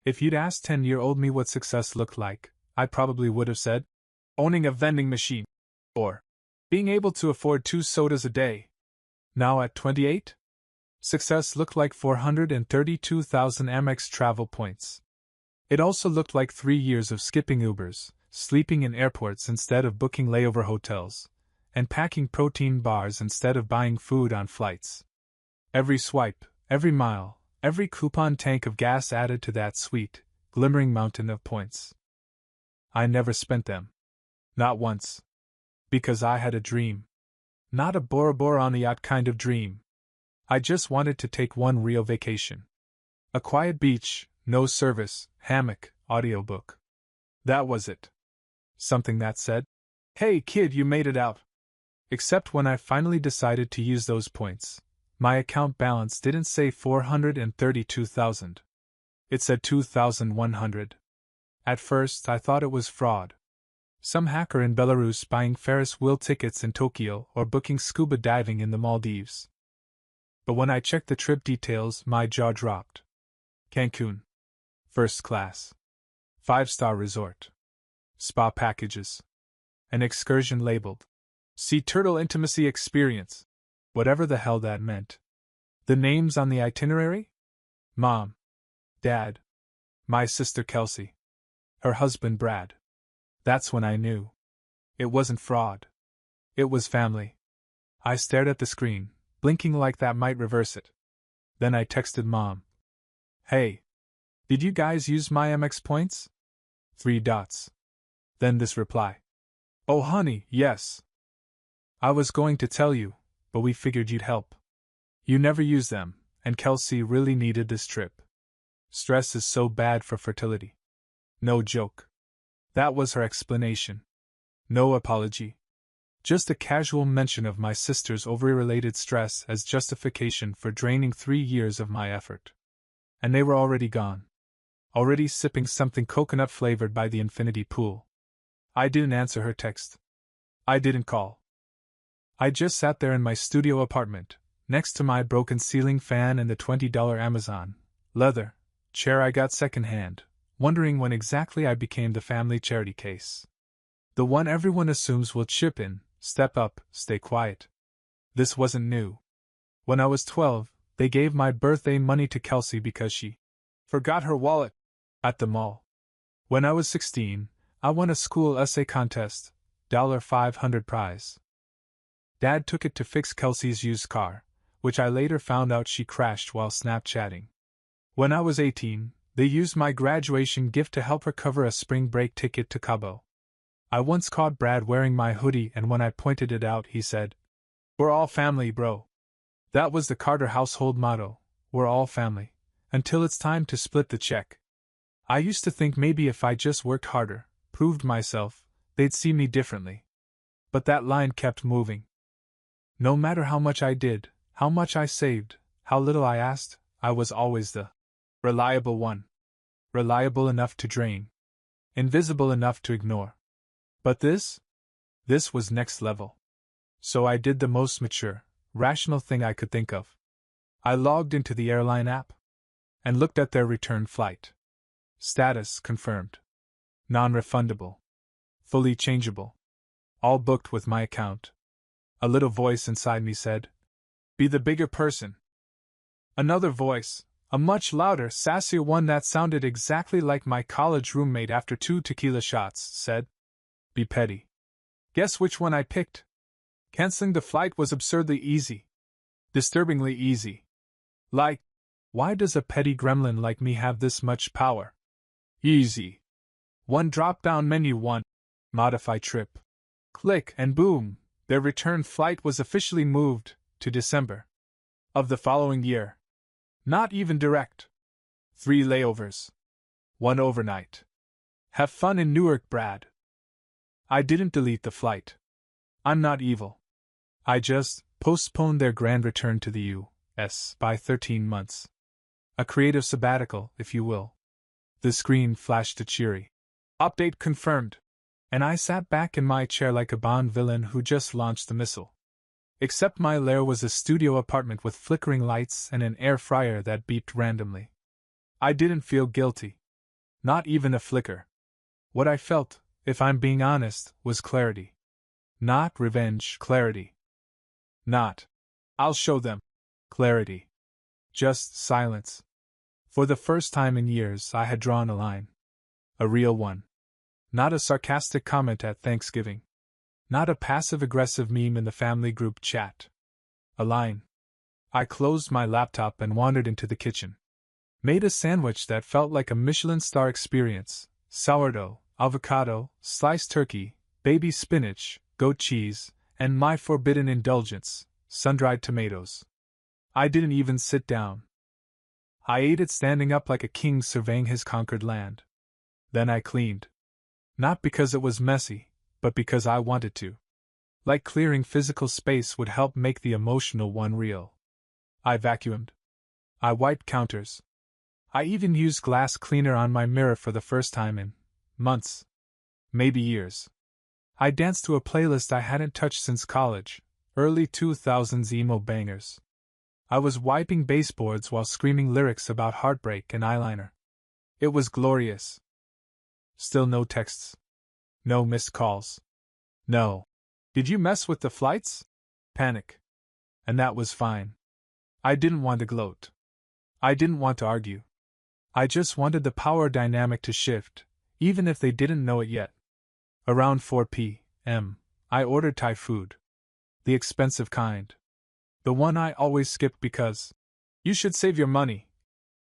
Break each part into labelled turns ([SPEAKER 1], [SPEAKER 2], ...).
[SPEAKER 1] If you'd asked 10-year-old me what success looked like, I probably would have said, owning a vending machine. Or, being able to afford 2 sodas a day. Now at 28? Success looked like 432,000 Amex travel points. It also looked like 3 years of skipping Ubers, sleeping in airports instead of booking layover hotels, and packing protein bars instead of buying food on flights. Every swipe, every mile, every coupon tank of gas added to that sweet, glimmering mountain of points. I never spent them. Not once. Because I had a dream. Not a Bora Bora on a yacht kind of dream. I just wanted to take one real vacation. A quiet beach, no service, hammock, audiobook. That was it. Something that said, "Hey kid, you made it out." Except when I finally decided to use those points, my account balance didn't say 432,000. It said 2,100. At first, I thought it was fraud. Some hacker in Belarus buying Ferris wheel tickets in Tokyo or booking scuba diving in the Maldives. But when I checked the trip details, my jaw dropped. Cancun. First class. 5-star resort. Spa packages. An excursion labeled Sea Turtle Intimacy Experience. Whatever the hell that meant. The names on the itinerary? Mom. Dad. My sister Kelsey. Her husband Brad. That's when I knew. It wasn't fraud. It was family. I stared at the screen, blinking like that might reverse it. Then I texted Mom. "Hey. Did you guys use my Amex points?" 3 dots. Then this reply. "Oh honey, yes. I was going to tell you, but we figured you'd help. You never use them, and Kelsey really needed this trip. Stress is so bad for fertility." No joke. That was her explanation. No apology. Just a casual mention of my sister's ovary-related stress as justification for draining 3 years of my effort. And they were already gone. Already sipping something coconut-flavored by the infinity pool. I didn't answer her text. I didn't call. I just sat there in my studio apartment, next to my broken ceiling fan and the $20 Amazon leather chair I got secondhand, wondering when exactly I became the family charity case. The one everyone assumes will chip in, step up, stay quiet. This wasn't new. When I was 12, they gave my birthday money to Kelsey because she forgot her wallet at the mall. When I was 16, I won a school essay contest, $500 prize. Dad took it to fix Kelsey's used car, which I later found out she crashed while Snapchatting. When I was 18, they used my graduation gift to help her cover a spring break ticket to Cabo. I once caught Brad wearing my hoodie, and when I pointed it out, he said, "We're all family, bro." That was the Carter household motto, we're all family, until it's time to split the check. I used to think maybe if I just worked harder, proved myself, they'd see me differently. But that line kept moving. No matter how much I did, how much I saved, how little I asked, I was always the reliable one. Reliable enough to drain. Invisible enough to ignore. But this was next level. So I did the most mature, rational thing I could think of. I logged into the airline app and looked at their return flight. Status confirmed. Non-refundable. Fully changeable. All booked with my account. A little voice inside me said, "Be the bigger person." Another voice, a much louder, sassier one that sounded exactly like my college roommate after 2 tequila shots, said, "Be petty." Guess which one I picked? Canceling the flight was absurdly easy. Disturbingly easy. Like, why does a petty gremlin like me have this much power? Easy. One drop-down menu, one. Modify trip. Click and boom, their return flight was officially moved to December of the following year. Not even direct. 3 layovers. 1 overnight. Have fun in Newark, Brad. I didn't delete the flight. I'm not evil. I just postponed their grand return to the U.S. by 13 months. A creative sabbatical, if you will. The screen flashed a cheery update confirmed, and I sat back in my chair like a Bond villain who just launched a missile. Except my lair was a studio apartment with flickering lights and an air fryer that beeped randomly. I didn't feel guilty. Not even a flicker. What I felt, if I'm being honest, was clarity. Not revenge, clarity. Not, "I'll show them," clarity. Just silence. For the first time in years, I had drawn a line. A real one. Not a sarcastic comment at Thanksgiving. Not a passive-aggressive meme in the family group chat. A line. I closed my laptop and wandered into the kitchen. Made a sandwich that felt like a Michelin star experience. Sourdough, avocado, sliced turkey, baby spinach, goat cheese, and my forbidden indulgence, sun-dried tomatoes. I didn't even sit down. I ate it standing up like a king surveying his conquered land. Then I cleaned. Not because it was messy, but because I wanted to. Like clearing physical space would help make the emotional one real. I vacuumed. I wiped counters. I even used glass cleaner on my mirror for the first time in months. Maybe years. I danced to a playlist I hadn't touched since college, early 2000s emo bangers. I was wiping baseboards while screaming lyrics about heartbreak and eyeliner. It was glorious. Still no texts. No missed calls. No. "Did you mess with the flights?" Panic. And that was fine. I didn't want to gloat. I didn't want to argue. I just wanted the power dynamic to shift, even if they didn't know it yet. Around 4 p.m., I ordered Thai food. The expensive kind. The one I always skip because, "You should save your money,"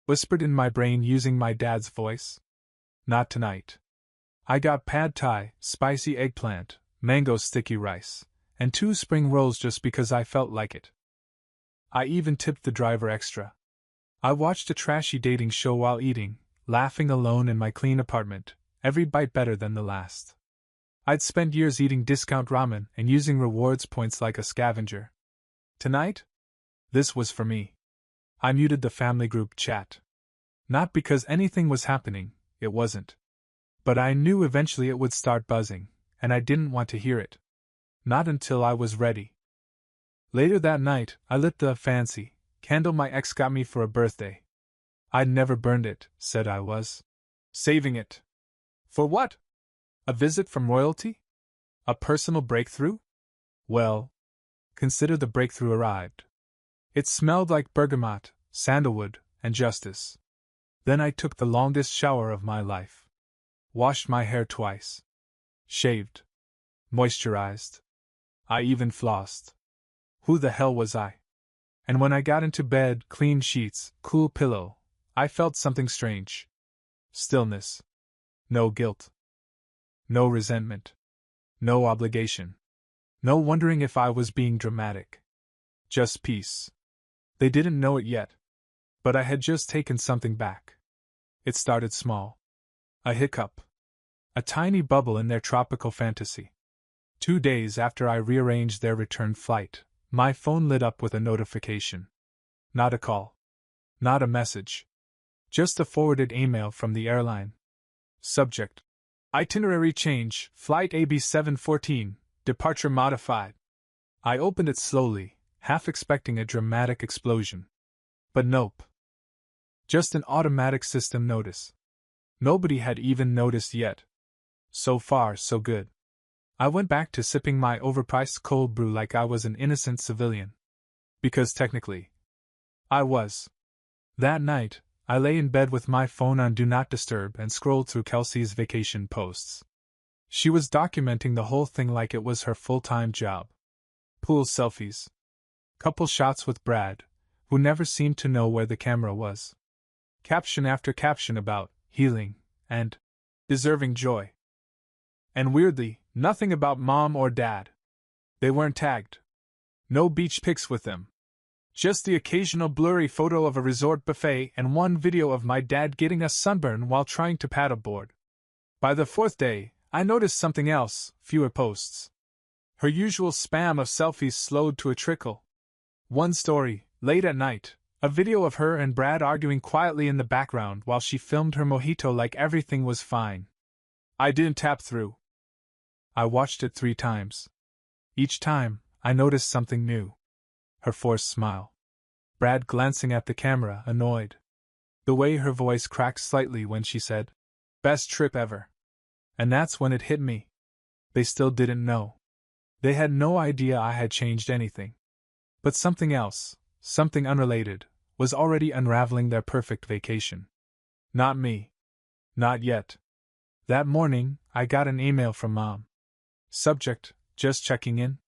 [SPEAKER 1] whispered in my brain using my dad's voice. Not tonight. I got pad thai, spicy eggplant, mango sticky rice, and 2 spring rolls just because I felt like it. I even tipped the driver extra. I watched a trashy dating show while eating, laughing alone in my clean apartment, every bite better than the last. I'd spent years eating discount ramen and using rewards points like a scavenger. Tonight? This was for me. I muted the family group chat. Not because anything was happening, it wasn't. But I knew eventually it would start buzzing, and I didn't want to hear it. Not until I was ready. Later that night, I lit the fancy candle my ex got me for a birthday. I'd never burned it, said I was saving it. For what? A visit from royalty? A personal breakthrough? Well, consider the breakthrough arrived. It smelled like bergamot, sandalwood, and justice. Then I took the longest shower of my life. Washed my hair twice. Shaved. Moisturized. I even flossed. Who the hell was I? And when I got into bed, clean sheets, cool pillow, I felt something strange. Stillness. No guilt. No resentment. No obligation. No wondering if I was being dramatic. Just peace. They didn't know it yet. But I had just taken something back. It started small. A hiccup. A tiny bubble in their tropical fantasy. 2 days after I rearranged their return flight, my phone lit up with a notification. Not a call. Not a message. Just a forwarded email from the airline. Subject: Itinerary change, flight AB 714, departure modified. I opened it slowly, half expecting a dramatic explosion. But nope. Just an automatic system notice. Nobody had even noticed yet. So far, so good. I went back to sipping my overpriced cold brew like I was an innocent civilian. Because technically, I was. That night, I lay in bed with my phone on Do Not Disturb and scrolled through Kelsey's vacation posts. She was documenting the whole thing like it was her full-time job. Pool selfies. Couple shots with Brad, who never seemed to know where the camera was. Caption after caption about healing and deserving joy. And weirdly, nothing about mom or dad. They weren't tagged. No beach pics with them. Just the occasional blurry photo of a resort buffet and one video of my dad getting a sunburn while trying to paddleboard. By the 4th day, I noticed something else: fewer posts. Her usual spam of selfies slowed to a trickle. One story, late at night, a video of her and Brad arguing quietly in the background while she filmed her mojito like everything was fine. I didn't tap through. I watched it 3 times. Each time, I noticed something new. Her forced smile. Brad glancing at the camera, annoyed. The way her voice cracked slightly when she said, Best trip ever. And that's when it hit me. They still didn't know. They had no idea I had changed anything. But something else, something unrelated, was already unraveling their perfect vacation. Not me. Not yet. That morning, I got an email from Mom. Subject, just checking in.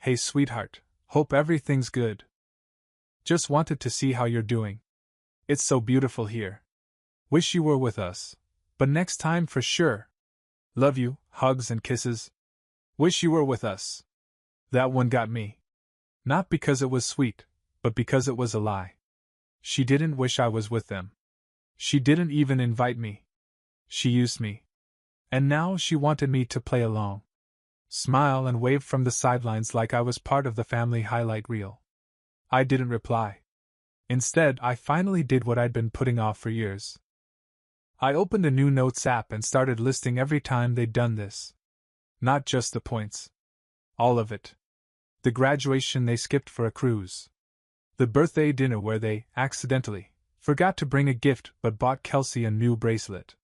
[SPEAKER 1] Hey sweetheart, hope everything's good. Just wanted to see how you're doing. It's so beautiful here. Wish you were with us. But next time for sure. Love you, hugs and kisses. Wish you were with us. That one got me. Not because it was sweet, but because it was a lie. She didn't wish I was with them. She didn't even invite me. She used me. And now she wanted me to play along. Smile and wave from the sidelines like I was part of the family highlight reel. I didn't reply. Instead, I finally did what I'd been putting off for years. I opened a new notes app and started listing every time they'd done this. Not just the points. All of it. The graduation they skipped for a cruise. The birthday dinner where they, accidentally, forgot to bring a gift but bought Kelsey a new bracelet.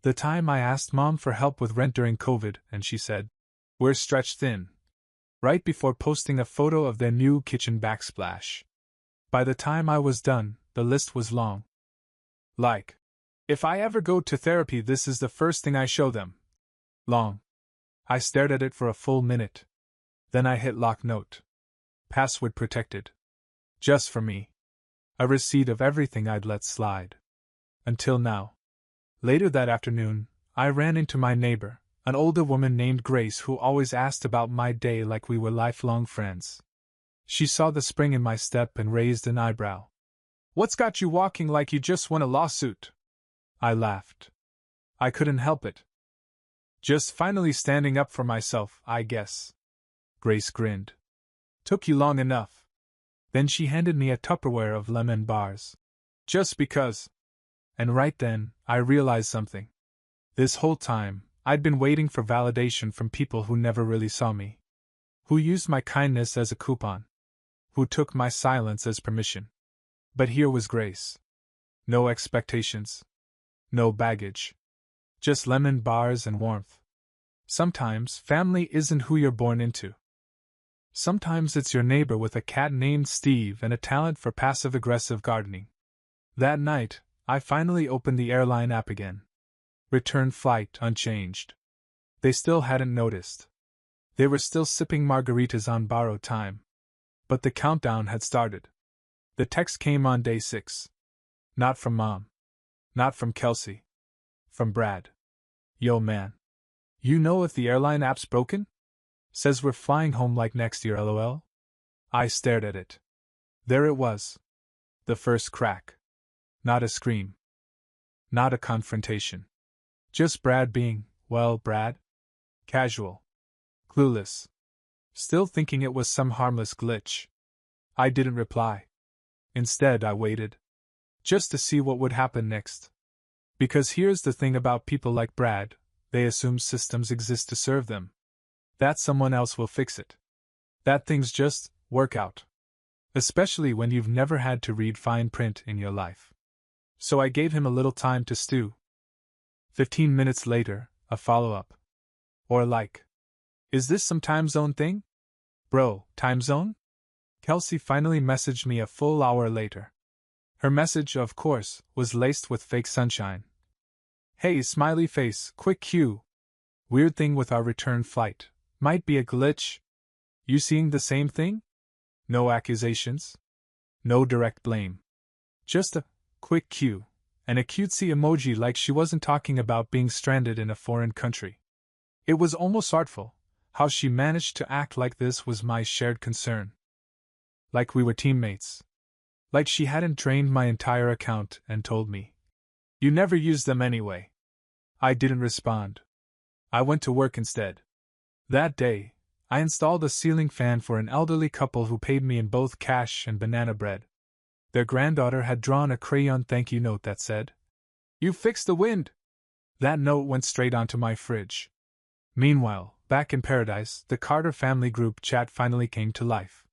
[SPEAKER 1] The time I asked Mom for help with rent during COVID and she said, "We're stretched thin." Right before posting a photo of their new kitchen backsplash. By the time I was done, the list was long. Like, if I ever go to therapy, this is the first thing I show them. Long. I stared at it for a full minute. Then I hit lock note. Password protected. Just for me. A receipt of everything I'd let slide. Until now. Later that afternoon, I ran into my neighbor, an older woman named Grace who always asked about my day like we were lifelong friends. She saw the spring in my step and raised an eyebrow. "What's got you walking like you just won a lawsuit?" I laughed. I couldn't help it. "Just finally standing up for myself, I guess." Grace grinned. "Took you long enough." Then she handed me a Tupperware of lemon bars. "Just because." And right then, I realized something. This whole time, I'd been waiting for validation from people who never really saw me. Who used my kindness as a coupon. Who took my silence as permission. But here was Grace. No expectations. No baggage. Just lemon bars and warmth. Sometimes family isn't who you're born into. Sometimes it's your neighbor with a cat named Steve and a talent for passive-aggressive gardening. That night, I finally opened the airline app again. Return flight unchanged. They still hadn't noticed. They were still sipping margaritas on borrowed time. But the countdown had started. The text came on day 6. Not from Mom. Not from Kelsey. From Brad. "Yo man. You know if the airline app's broken? Says we're flying home like next year, lol." I stared at it. There it was. The first crack. Not a scream. Not a confrontation. Just Brad being, well, Brad. Casual. Clueless. Still thinking it was some harmless glitch. I didn't reply. Instead, I waited. Just to see what would happen next. Because here's the thing about people like Brad, they assume systems exist to serve them. That someone else will fix it. That things just work out. Especially when you've never had to read fine print in your life. So I gave him a little time to stew. 15 minutes later, a follow-up. Or like, "Is this some time zone thing? Bro, time zone?" Kelsey finally messaged me a full hour later. Her message, of course, was laced with fake sunshine. "Hey, smiley face, quick cue. Weird thing with our return flight. Might be a glitch. You seeing the same thing? No accusations. No direct blame. Just a quick cue, and a cutesy emoji like she wasn't talking about being stranded in a foreign country. It was almost artful, how she managed to act like this was my shared concern. Like we were teammates. Like she hadn't drained my entire account and told me, "You never use them anyway." I didn't respond. I went to work instead. That day, I installed a ceiling fan for an elderly couple who paid me in both cash and banana bread. Their granddaughter had drawn a crayon thank you note that said, "You fixed the wind." That note went straight onto my fridge. Meanwhile, back in paradise, the Carter family group chat finally came to life.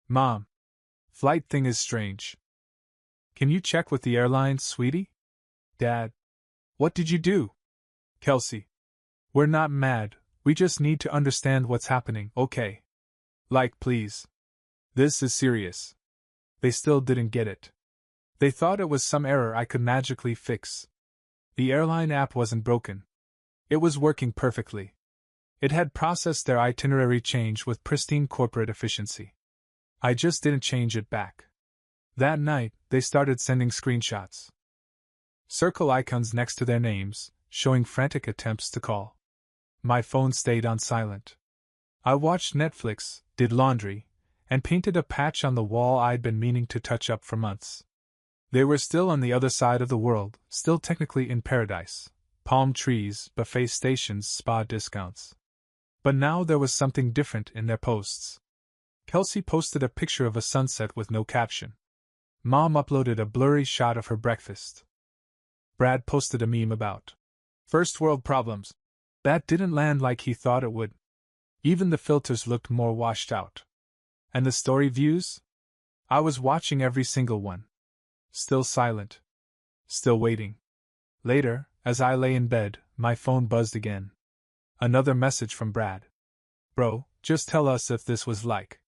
[SPEAKER 1] "Mom. Flight thing is strange. Can you check with the airlines, sweetie?" "Dad. What did you do?" Kelsey. We're not mad, we just need to understand what's happening, okay? Like, please. This is serious. They still didn't get it. They thought it was some error I could magically fix. The airline app wasn't broken. It was working perfectly. It had processed their itinerary change with pristine corporate efficiency. I just didn't change it back. That night, they started sending screenshots. Circle icons next to their names, showing frantic attempts to call. My phone stayed on silent. I watched Netflix, did laundry, and painted a patch on the wall I'd been meaning to touch up for months. They were still on the other side of the world, still technically in paradise. Palm trees, buffet stations, spa discounts. But now there was something different in their posts. Kelsey posted a picture of a sunset with no caption. Mom uploaded a blurry shot of her breakfast. Brad posted a meme about first world problems. That didn't land like he thought it would. Even the filters looked more washed out. And the story views? I was watching every single one. Still silent. Still waiting. Later, as I lay in bed, my phone buzzed again. Another message from Brad. Bro, just tell us if this was like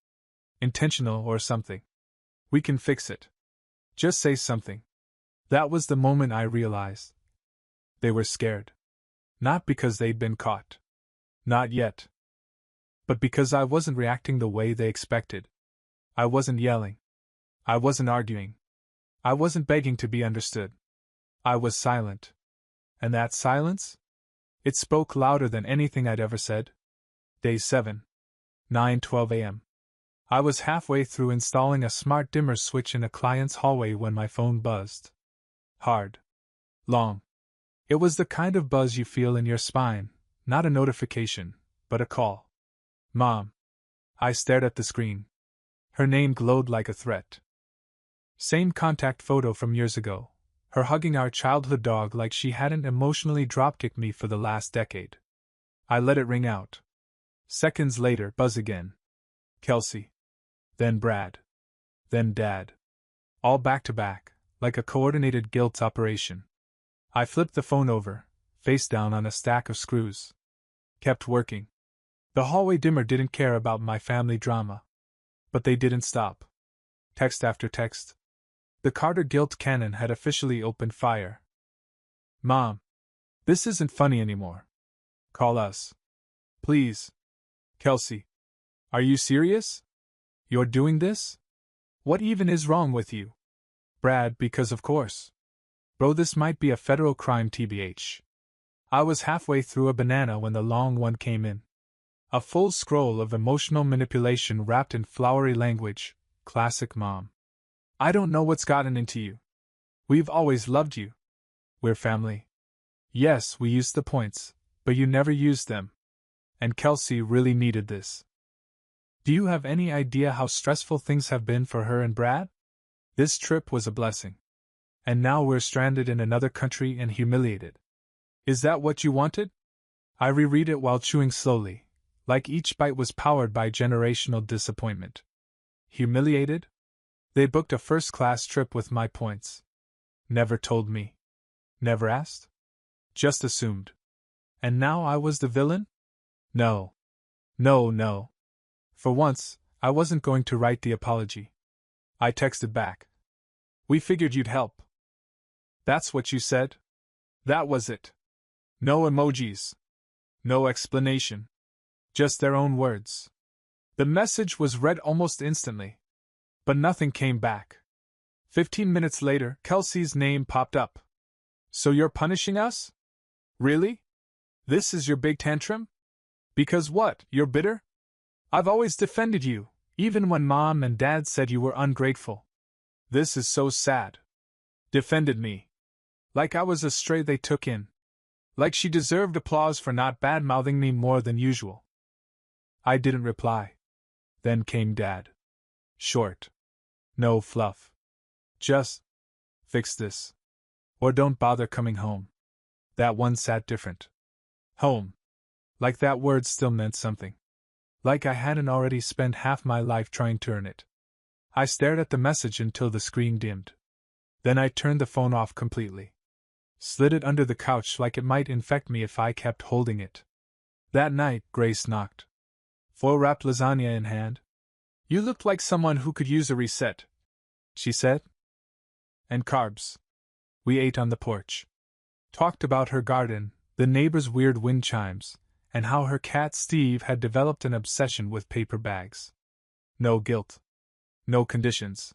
[SPEAKER 1] intentional or something. We can fix it. Just say something. That was the moment I realized. They were scared. Not because they'd been caught. Not yet. But because I wasn't reacting the way they expected. I wasn't yelling. I wasn't arguing. I wasn't begging to be understood. I was silent. And that silence? It spoke louder than anything I'd ever said. Day 7. 9:12 a.m. I was halfway through installing a smart dimmer switch in a client's hallway when my phone buzzed. Hard. Long. It was the kind of buzz you feel in your spine, not a notification, but a call. Mom. I stared at the screen. Her name glowed like a threat. Same contact photo from years ago, her hugging our childhood dog like she hadn't emotionally dropkicked me for the last decade. I let it ring out. Seconds later, buzz again. Kelsey. Then Brad. Then Dad. All back to back, like a coordinated guilt operation. I flipped the phone over, face down on a stack of screws. Kept working. The hallway dimmer didn't care about my family drama. But they didn't stop. Text after text. The Carter guilt cannon had officially opened fire. Mom. This isn't funny anymore. Call us. Please. Kelsey. Are you serious? You're doing this? What even is wrong with you? Brad, because of course. Bro, this might be a federal crime tbh. I was halfway through a banana when the long one came in. A full scroll of emotional manipulation wrapped in flowery language. Classic mom. I don't know what's gotten into you. We've always loved you. We're family. Yes, we used the points, but you never used them. And Kelsey really needed this. Do you have any idea how stressful things have been for her and Brad? This trip was a blessing. And now we're stranded in another country and humiliated. Is that what you wanted? I reread it while chewing slowly, like each bite was powered by generational disappointment. Humiliated? They booked a first-class trip with my points. Never told me. Never asked? Just assumed. And now I was the villain? No. No. For once, I wasn't going to write the apology. I texted back. We figured you'd help. That's what you said? That was it. No emojis. No explanation. Just their own words. The message was read almost instantly. But nothing came back. 15 minutes later, Kelsey's name popped up. So you're punishing us? Really? This is your big tantrum? Because what, you're bitter? I've always defended you, even when Mom and Dad said you were ungrateful. This is so sad. Defended me. Like I was a stray they took in. Like she deserved applause for not bad-mouthing me more than usual. I didn't reply. Then came Dad. Short. No fluff. Just fix this. Or don't bother coming home. That one sat different. Home. Like that word still meant something. Like I hadn't already spent half my life trying to earn it. I stared at the message until the screen dimmed. Then I turned the phone off completely. Slid it under the couch like it might infect me if I kept holding it. That night, Grace knocked. Foil wrapped lasagna in hand. You looked like someone who could use a reset, she said. And carbs. We ate on the porch. Talked about her garden, the neighbor's weird wind chimes, and how her cat Steve had developed an obsession with paper bags. No guilt. No conditions.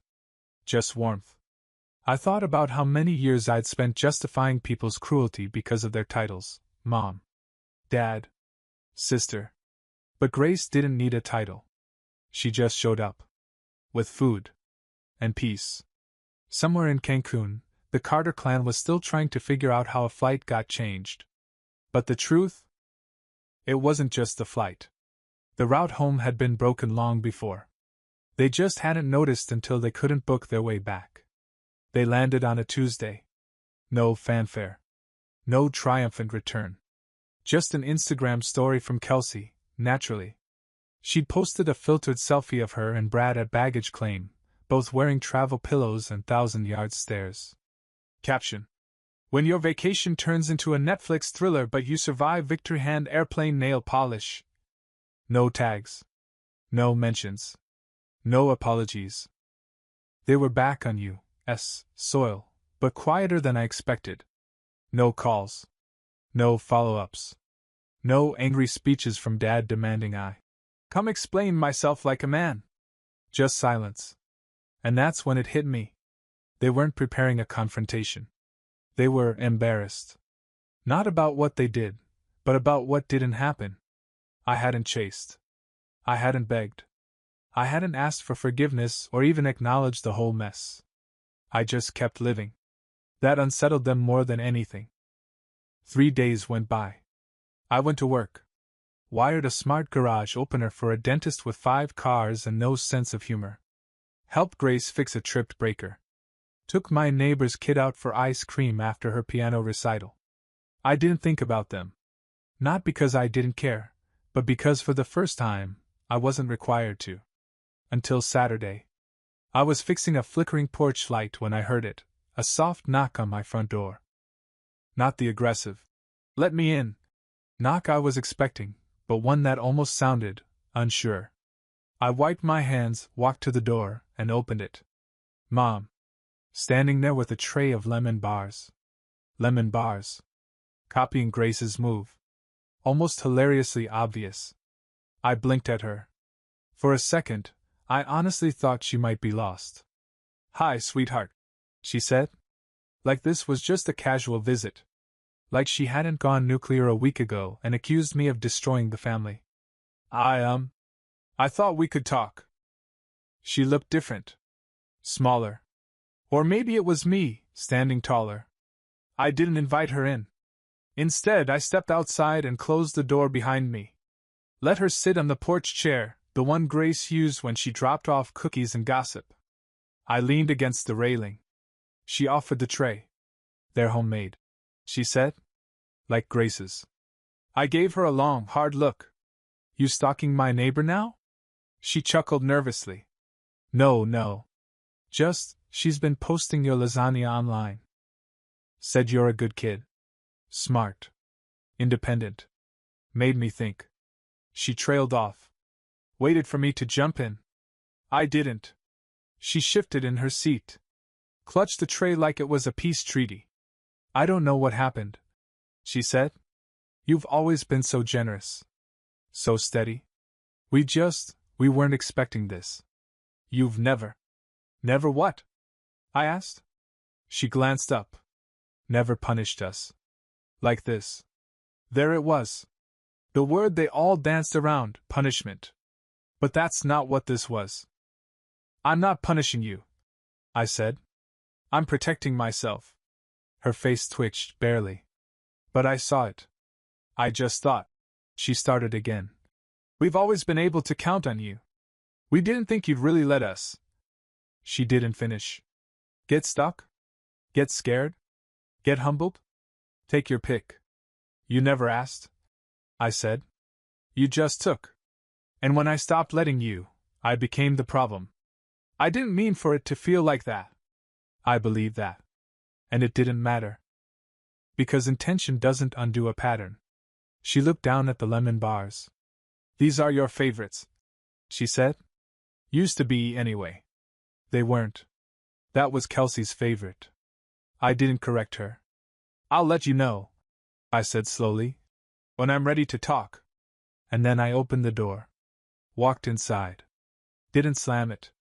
[SPEAKER 1] Just warmth. I thought about how many years I'd spent justifying people's cruelty because of their titles: Mom, Dad, Sister. But Grace didn't need a title. She just showed up. With food. And peace. Somewhere in Cancun, the Carter clan was still trying to figure out how a flight got changed. But the truth? It wasn't just the flight. The route home had been broken long before. They just hadn't noticed until they couldn't book their way back. They landed on a Tuesday. No fanfare. No triumphant return. Just an Instagram story from Kelsey, naturally. She'd posted a filtered selfie of her and Brad at baggage claim, both wearing travel pillows and 1,000-yard stares. Caption: When your vacation turns into a Netflix thriller but you survive victory hand airplane nail polish. No tags. No mentions. No apologies. They were back on U.S. soil, but quieter than I expected. No calls. No follow-ups. No angry speeches from Dad demanding I come explain myself like a man. Just silence. And that's when it hit me. They weren't preparing a confrontation. They were embarrassed. Not about what they did, but about what didn't happen. I hadn't chased. I hadn't begged. I hadn't asked for forgiveness or even acknowledged the whole mess. I just kept living. That unsettled them more than anything. 3 days went by. I went to work. Wired a smart garage opener for a dentist with 5 cars and no sense of humor. Helped Grace fix a tripped breaker. Took my neighbor's kid out for ice cream after her piano recital. I didn't think about them. Not because I didn't care, but because for the first time, I wasn't required to. Until Saturday. I was fixing a flickering porch light when I heard it, a soft knock on my front door. Not the aggressive, "Let me in," knock I was expecting, but one that almost sounded unsure. I wiped my hands, walked to the door, and opened it. Mom. Standing there with a tray of lemon bars. Lemon bars. Copying Grace's move. Almost hilariously obvious. I blinked at her. For a second, I honestly thought she might be lost. "Hi, sweetheart," she said. Like this was just a casual visit. Like she hadn't gone nuclear a week ago and accused me of destroying the family. I thought we could talk." She looked different. Smaller. Or maybe it was me, standing taller. I didn't invite her in. Instead, I stepped outside and closed the door behind me. Let her sit on the porch chair, the one Grace used when she dropped off cookies and gossip. I leaned against the railing. She offered the tray. "They're homemade," she said. "Like Grace's." I gave her a long, hard look. "You stalking my neighbor now?" She chuckled nervously. No. Just, she's been posting your lasagna online. Said you're a good kid. Smart. Independent. Made me think." She trailed off. Waited for me to jump in. I didn't. She shifted in her seat. Clutched the tray like it was a peace treaty. "I don't know what happened," she said. "You've always been so generous. So steady. We weren't expecting this." "You've never." "Never what?" I asked. She glanced up. "Never punished us. Like this." There it was. The word they all danced around, punishment. But that's not what this was. "I'm not punishing you," I said. "I'm protecting myself." Her face twitched, barely. But I saw it. "I just thought," she started again. "We've always been able to count on you. We didn't think you'd really let us." She didn't finish. "Get stuck? Get scared? Get humbled? Take your pick." "You never asked," I said. "You just took. And when I stopped letting you, I became the problem. I didn't mean for it to feel like that. I believe that. And it didn't matter." Because intention doesn't undo a pattern. She looked down at the lemon bars. These are your favorites, she said. Used to be, anyway. They weren't. That was Kelsey's favorite. I didn't correct her. I'll let you know, I said slowly, when I'm ready to talk. And then I opened the door. Walked inside. Didn't slam it.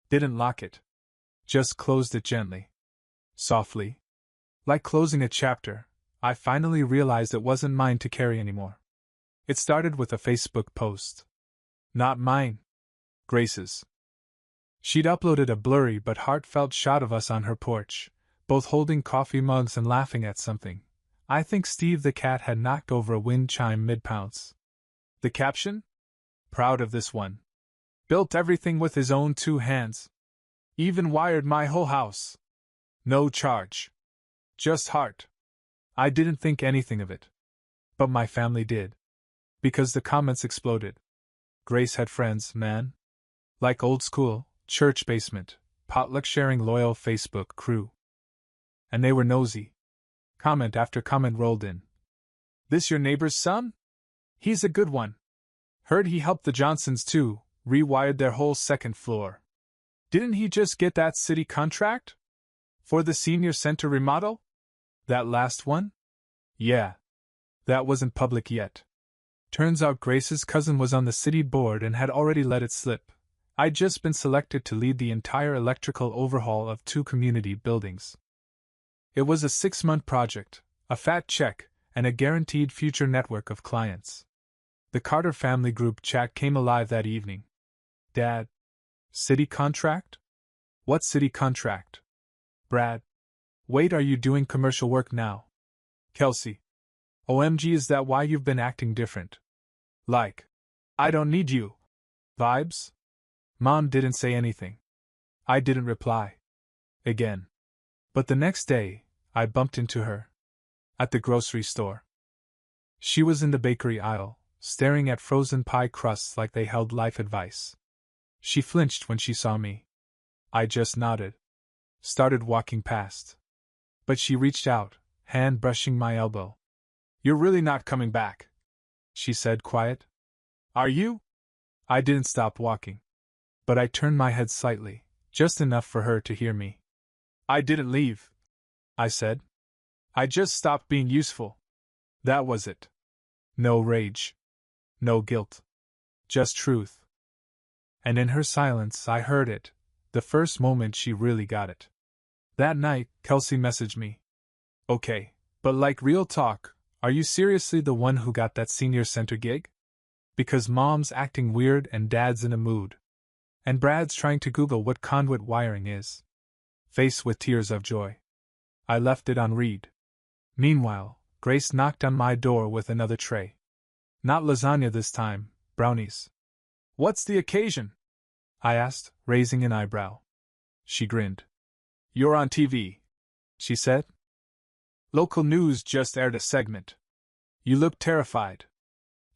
[SPEAKER 1] Didn't lock it. Just closed it gently. Softly. Like closing a chapter, I finally realized it wasn't mine to carry anymore. It started with a Facebook post. Not mine. Grace's. She'd uploaded a blurry but heartfelt shot of us on her porch, both holding coffee mugs and laughing at something. I think Steve the cat had knocked over a wind chime mid-pounce. The caption? Proud of this one. Built everything with his own 2 hands. Even wired my whole house. No charge. Just heart. I didn't think anything of it. But my family did. Because the comments exploded. Grace had friends, man. Like old school, church basement, potluck sharing loyal Facebook crew. And they were nosy. Comment after comment rolled in. This your neighbor's son? He's a good one. Heard he helped the Johnsons too, rewired their whole 2nd floor. Didn't he just get that city contract? For the senior center remodel? That last one? Yeah. That wasn't public yet. Turns out Grace's cousin was on the city board and had already let it slip. I'd just been selected to lead the entire electrical overhaul of 2 community buildings. It was a 6-month project, a fat check, and a guaranteed future network of clients. The Carter family group chat came alive that evening. Dad. City contract? What city contract? Brad. Wait, are you doing commercial work now? Kelsey. OMG, is that why you've been acting different? Like, I don't need you. Vibes? Mom didn't say anything. I didn't reply. Again. But the next day, I bumped into her. At the grocery store. She was in the bakery aisle, staring at frozen pie crusts like they held life advice. She flinched when she saw me. I just nodded. Started walking past. But she reached out, hand brushing my elbow. You're really not coming back, she said, quiet. Are you? I didn't stop walking. But I turned my head slightly, just enough for her to hear me. I didn't leave, I said. I just stopped being useful. That was it. No rage. No guilt. Just truth. And in her silence I heard it, the first moment she really got it. That night, Kelsey messaged me. Okay, but like real talk, are you seriously the one who got that senior center gig? Because Mom's acting weird and Dad's in a mood. And Brad's trying to Google what conduit wiring is. Faced with tears of joy. I left it on read. Meanwhile, Grace knocked on my door with another tray. Not lasagna this time, brownies. What's the occasion? I asked, raising an eyebrow. She grinned. You're on TV, she said. Local news just aired a segment. You look terrified.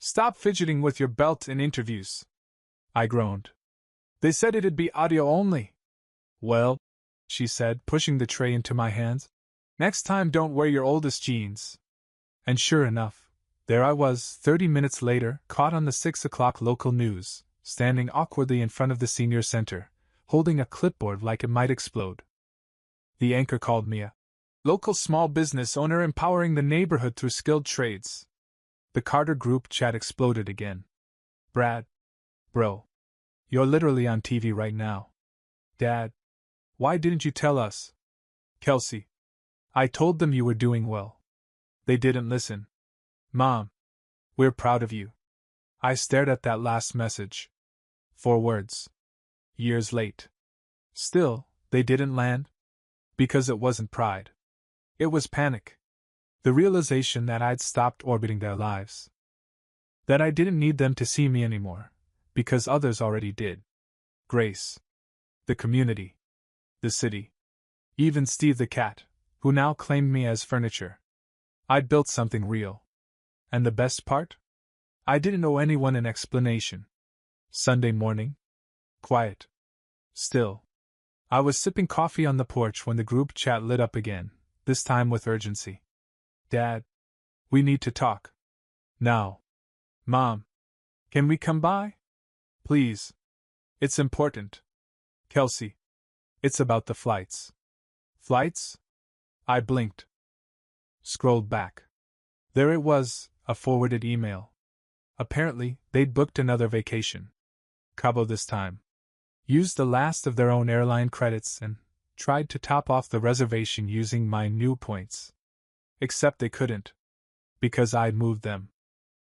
[SPEAKER 1] Stop fidgeting with your belt in interviews. I groaned. They said it'd be audio only. Well, she said, pushing the tray into my hands, next time don't wear your oldest jeans. And sure enough, there I was, 30 minutes later, caught on the 6 o'clock local news, standing awkwardly in front of the senior center, holding a clipboard like it might explode. The anchor called me a local small business owner empowering the neighborhood through skilled trades. The Carter group chat exploded again. Brad. Bro. You're literally on TV right now. Dad. Why didn't you tell us? Kelsey. I told them you were doing well. They didn't listen. Mom. We're proud of you. I stared at that last message. 4 words. Years late. Still, they didn't land. Because it wasn't pride. It was panic. The realization that I'd stopped orbiting their lives. That I didn't need them to see me anymore, because others already did. Grace. The community. The city. Even Steve the cat, who now claimed me as furniture. I'd built something real. And the best part? I didn't owe anyone an explanation. Sunday morning. Quiet. Still. I was sipping coffee on the porch when the group chat lit up again, this time with urgency. Dad. We need to talk. Now. Mom. Can we come by? Please. It's important. Kelsey. It's about the flights. Flights? I blinked. Scrolled back. There it was, a forwarded email. Apparently, they'd booked another vacation. Cabo this time. Used the last of their own airline credits and tried to top off the reservation using my new points. Except they couldn't. Because I'd moved them.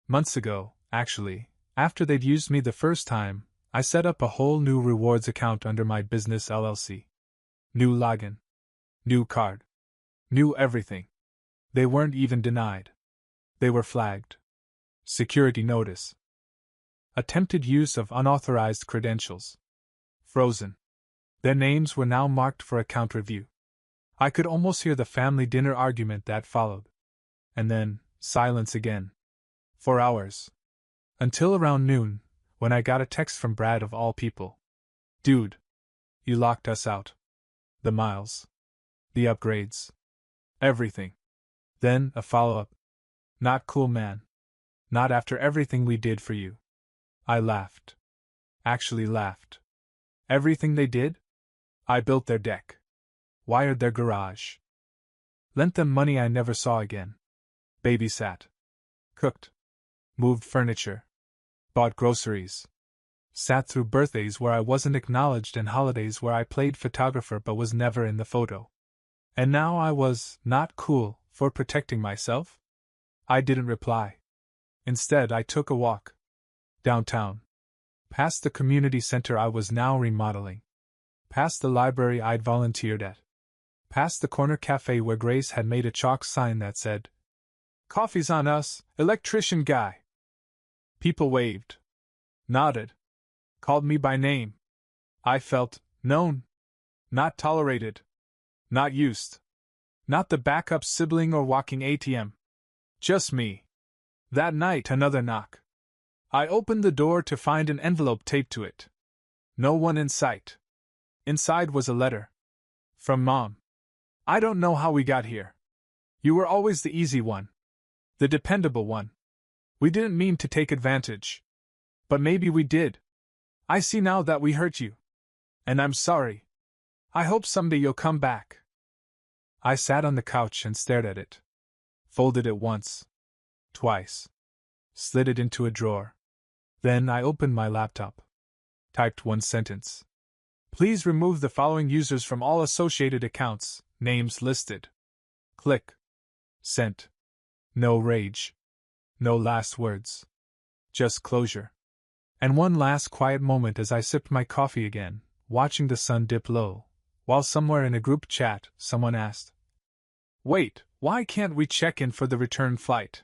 [SPEAKER 1] Months ago, actually, after they'd used me the first time, I set up a whole new rewards account under my business LLC. New login. New card. New everything. They weren't even denied. They were flagged. Security notice. Attempted use of unauthorized credentials. Frozen. Their names were now marked for account review. I could almost hear the family dinner argument that followed. And then, silence again. For hours. Until around noon, when I got a text from Brad of all people. Dude. You locked us out. The miles. The upgrades. Everything. Then, a follow-up. Not cool, man. Not after everything we did for you. I laughed. Actually laughed. Everything they did? I built their deck. Wired their garage. Lent them money I never saw again. Babysat. Cooked. Moved furniture. Bought groceries. Sat through birthdays where I wasn't acknowledged and holidays where I played photographer but was never in the photo. And now I was not cool for protecting myself? I didn't reply. Instead, I took a walk. Downtown. Past the community center I was now remodeling. Past the library I'd volunteered at. Past the corner cafe where Grace had made a chalk sign that said, "Coffee's on us, electrician guy." People waved. Nodded. Called me by name. I felt known. Not tolerated. Not used. Not the backup sibling or walking ATM. Just me. That night, another knock. I opened the door to find an envelope taped to it. No one in sight. Inside was a letter. From Mom. I don't know how we got here. You were always the easy one. The dependable one. We didn't mean to take advantage. But maybe we did. I see now that we hurt you. And I'm sorry. I hope someday you'll come back. I sat on the couch and stared at it. Folded it once. Twice. Slid it into a drawer. Then I opened my laptop. Typed one sentence. Please remove the following users from all associated accounts, names listed. Click. Sent. No rage. No last words. Just closure. And one last quiet moment as I sipped my coffee again, watching the sun dip low, while somewhere in a group chat, someone asked, "Wait, why can't we check in for the return flight?"